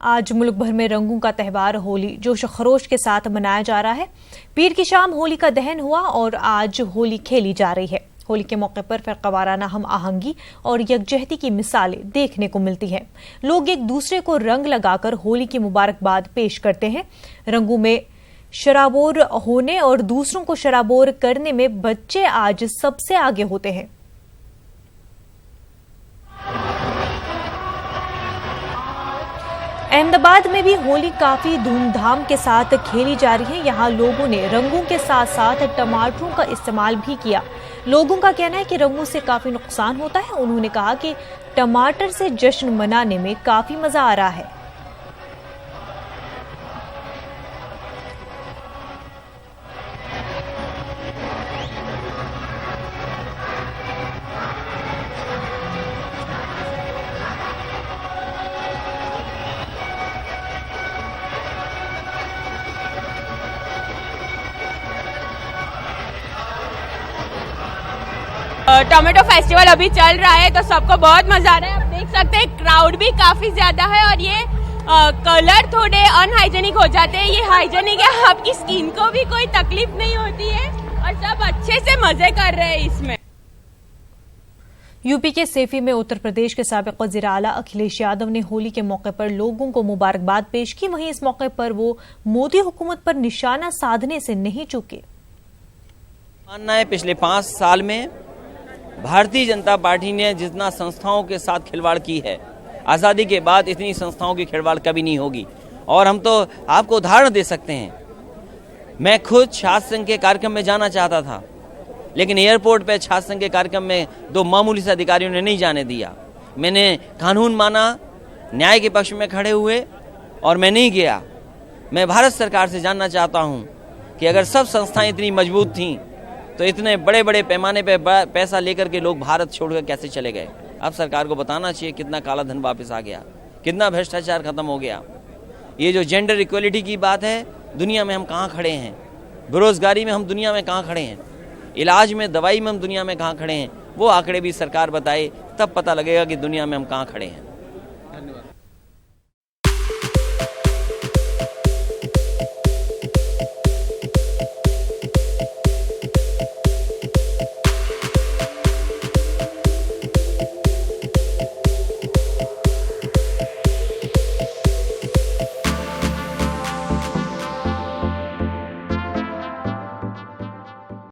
आज मुल्क भर में रंगों का त्यौहार होली जोश खरोश के साथ मनाया जा रहा है। पीर की शाम होली का दहन हुआ और आज होली खेली जा रही है। होली के मौके पर फ़िरक़ावाराना हम आहंगी और यकजहती की मिसालें देखने को मिलती हैं। लोग एक दूसरे को रंग लगाकर होली की मुबारकबाद पेश करते हैं। रंगों में शराबोर होने और दूसरों को शराबोर करने में बच्चे आज सबसे आगे होते हैं। अहमदाबाद में भी होली काफी धूमधाम के साथ खेली जा रही है। यहाँ लोगों ने रंगों के साथ साथ टमाटरों का इस्तेमाल भी किया। लोगों का कहना है कि रंगों से काफी नुकसान होता है। उन्होंने कहा कि टमाटर से जश्न मनाने में काफी मजा आ रहा है। टोमेटो फेस्टिवल अभी चल रहा है तो सबको बहुत मजा आ रहा है। आप देख सकते हैं क्राउड भी काफी ज्यादा है और ये कलर थोड़े अनहाइजेनिक हो जाते हैं। ये हाइजेनिक है, आपकी स्किन को भी कोई तकलीफ नहीं होती है और सब अच्छे से मजे कर रहे हैं इसमें। यूपी के सेफी में उत्तर प्रदेश के साबिक़ वज़ीर आला अखिलेश यादव ने होली के मौके पर लोगों को मुबारकबाद पेश की। वहीं इस मौके पर वो मोदी हुकूमत पर निशाना साधने से नहीं चूके। मानना है पिछले 5 साल में भारतीय जनता पार्टी ने जितना संस्थाओं के साथ खिलवाड़ की है, आज़ादी के बाद इतनी संस्थाओं की खिलवाड़ कभी नहीं होगी। और हम तो आपको उदाहरण दे सकते हैं। मैं खुद छात्र संघ के कार्यक्रम में जाना चाहता था, लेकिन एयरपोर्ट पे छात्र संघ के कार्यक्रम में 2 मामूली से अधिकारियों ने नहीं जाने दिया। मैंने कानून माना, न्याय के पक्ष में खड़े हुए और मैं नहीं गया। मैं भारत सरकार से जानना चाहता हूँ कि अगर सब संस्थाएं इतनी मजबूत थीं तो इतने बड़े बड़े पैमाने पे पैसा लेकर के लोग भारत छोड़कर कैसे चले गए। अब सरकार को बताना चाहिए कितना काला धन वापस आ गया, कितना भ्रष्टाचार खत्म हो गया। ये जो जेंडर इक्वलिटी की बात है, दुनिया में हम कहाँ खड़े हैं? बेरोजगारी में हम दुनिया में कहाँ खड़े हैं? इलाज में, दवाई में हम दुनिया में कहाँ खड़े हैं? वो आंकड़े भी सरकार बताए, तब पता लगेगा कि दुनिया में हम कहाँ खड़े हैं।